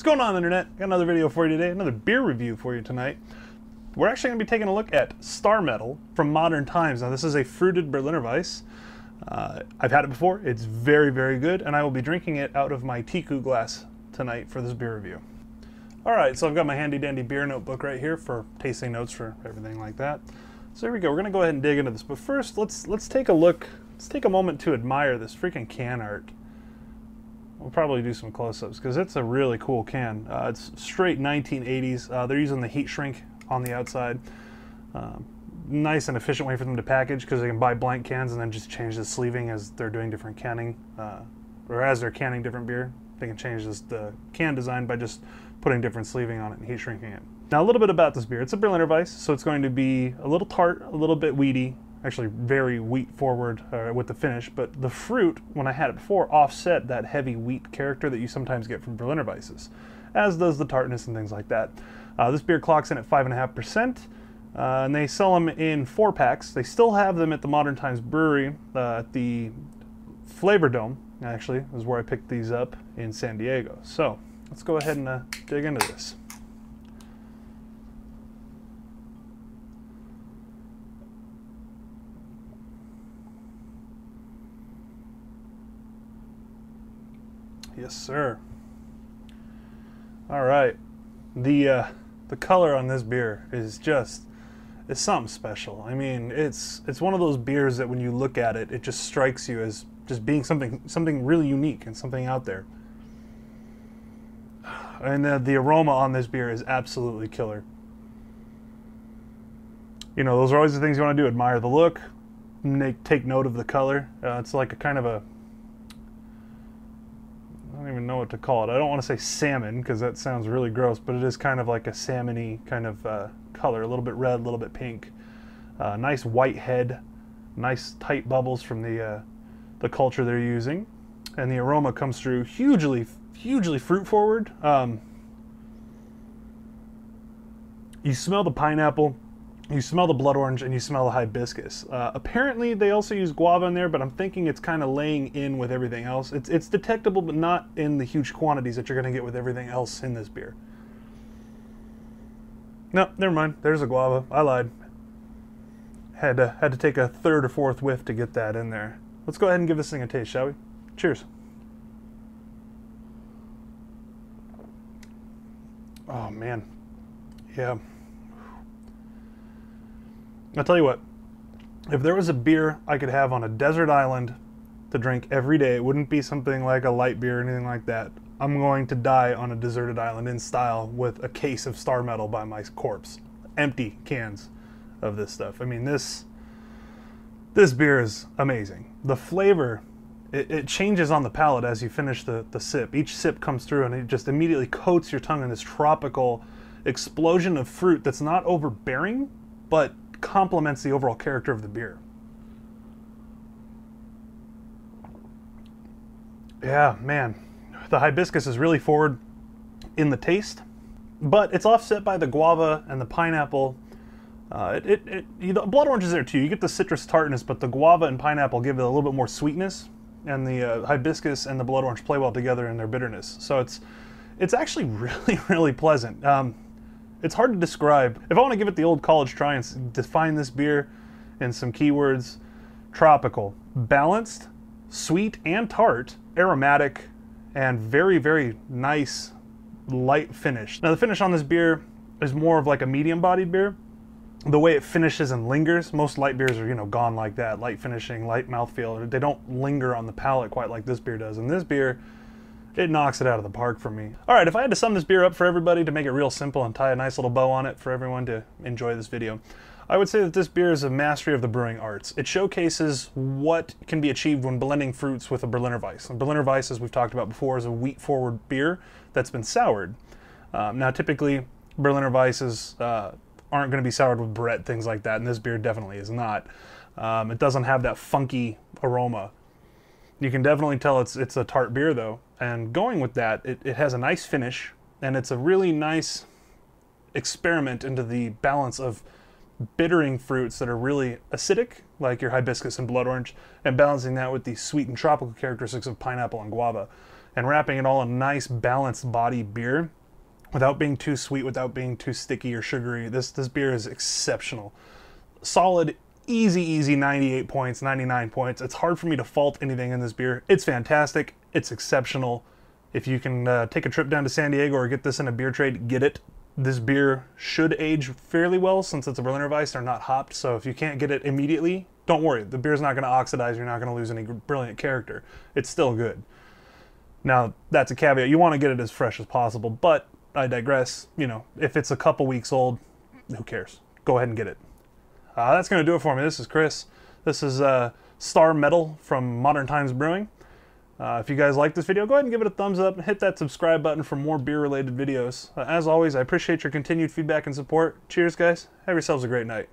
going on, Internet? Got another video for you today, another beer review for you tonight. We're actually going to be taking a look at Star Metal from Modern Times. Now, this is a fruited Berliner Weisse. I've had it before. It's very, very good, and I will be drinking it out of my Tiku glass tonight for this beer review. Alright, so I've got my handy-dandy beer notebook right here for tasting notes, for everything like that. So here we go. We're going to go ahead and dig into this. But first, let's take a look. Let's take a moment to admire this freaking can art. We'll probably do some close-ups because it's a really cool can. It's straight 1980s. They're using the heat shrink on the outside. Nice and efficient way for them to package because they can buy blank cans and then just change the sleeving as they're doing different canning, or as they're canning different beer. They can change the can design by just putting different sleeving on it and heat shrinking it. Now, a little bit about this beer. It's a Berliner Weisse, so it's going to be a little tart, a little bit wheaty, actually very wheat forward with the finish, but the fruit, when I had it before, offset that heavy wheat character that you sometimes get from Berliner Weisses, as does the tartness and things like that. This beer clocks in at 5.5%, and they sell them in 4-packs. They still have them at the Modern Times Brewery at the Flavor Dome, actually, is where I picked these up in San Diego. So, let's go ahead and dig into this. Yes, sir. All right, the color on this beer is it's something special. I mean, it's one of those beers that when you look at it, it just strikes you as just being something really unique and something out there. And the aroma on this beer is absolutely killer. You know, those are always the things you want to do: admire the look, take note of the color. It's like a kind of a, I don't even know what to call it. I don't want to say salmon because that sounds really gross, but it is kind of like a salmon-y kind of color, a little bit red, a little bit pink. Nice white head, nice tight bubbles from the culture they're using, and the aroma comes through hugely fruit forward. You smell the pineapple, you smell the blood orange, and you smell the hibiscus. Apparently they also use guava in there, but I'm thinking it's kind of laying in with everything else. It's detectable, but not in the huge quantities that you're going to get with everything else in this beer. No, never mind. There's a guava. I lied. Had to take a third or fourth whiff to get that in there. Let's go ahead and give this thing a taste, shall we? Cheers. Oh, man. Yeah. I'll tell you what, if there was a beer I could have on a desert island to drink every day, it wouldn't be something like a light beer or anything like that. I'm going to die on a deserted island in style with a case of Star Metal by my corpse. Empty cans of this stuff. I mean, this beer is amazing. The flavor, it changes on the palate as you finish the sip. Each sip comes through and it just immediately coats your tongue in this tropical explosion of fruit that's not overbearing, but complements the overall character of the beer. Yeah, man. The hibiscus is really forward in the taste, but it's offset by the guava and the pineapple. The blood orange is there too. You get the citrus tartness, but the guava and pineapple give it a little bit more sweetness, and the hibiscus and the blood orange play well together in their bitterness. So it's actually really, really pleasant. It's hard to describe. If I want to give it the old college try and define this beer in some keywords: tropical, balanced, sweet and tart, aromatic, and very, very nice light finish. Now, the finish on this beer is more of like a medium-bodied beer. The way it finishes and lingers, most light beers are, gone like that. Light finishing, light mouthfeel. They don't linger on the palate quite like this beer does. And this beer, it knocks it out of the park for me. All right, if I had to sum this beer up for everybody to make it real simple and tie a nice little bow on it for everyone to enjoy this video, I would say that this beer is a mastery of the brewing arts. It showcases what can be achieved when blending fruits with a Berliner Weisse. A Berliner Weisse, as we've talked about before, is a wheat-forward beer that's been soured. Now, typically, Berliner Weisses aren't going to be soured with Brett, things like that, and this beer definitely is not. It doesn't have that funky aroma. You can definitely tell it's a tart beer, though. And going with that, it has a nice finish, and it's a really nice experiment into the balance of bittering fruits that are really acidic, like your hibiscus and blood orange, and balancing that with the sweet and tropical characteristics of pineapple and guava. and wrapping it all in a nice balanced body beer without being too sweet, without being too sticky or sugary. This beer is exceptional. Solid, easy 98 points, 99 points. It's hard for me to fault anything in this beer. It's fantastic. It's exceptional. If you can take a trip down to San Diego or get this in a beer trade, get it. This beer should age fairly well since it's a Berliner Weiss. They're not hopped, so if you can't get it immediately, don't worry. The beer's not going to oxidize. You're not going to lose any brilliant character. It's still good. Now, that's a caveat. You want to get it as fresh as possible, but I digress. You know, if it's a couple weeks old, who cares? Go ahead and get it. That's going to do it for me. This is Chris. This is Star Metal from Modern Times Brewing. If you guys like this video, go ahead and give it a thumbs up and hit that subscribe button for more beer-related videos. As always, I appreciate your continued feedback and support. Cheers, guys. Have yourselves a great night.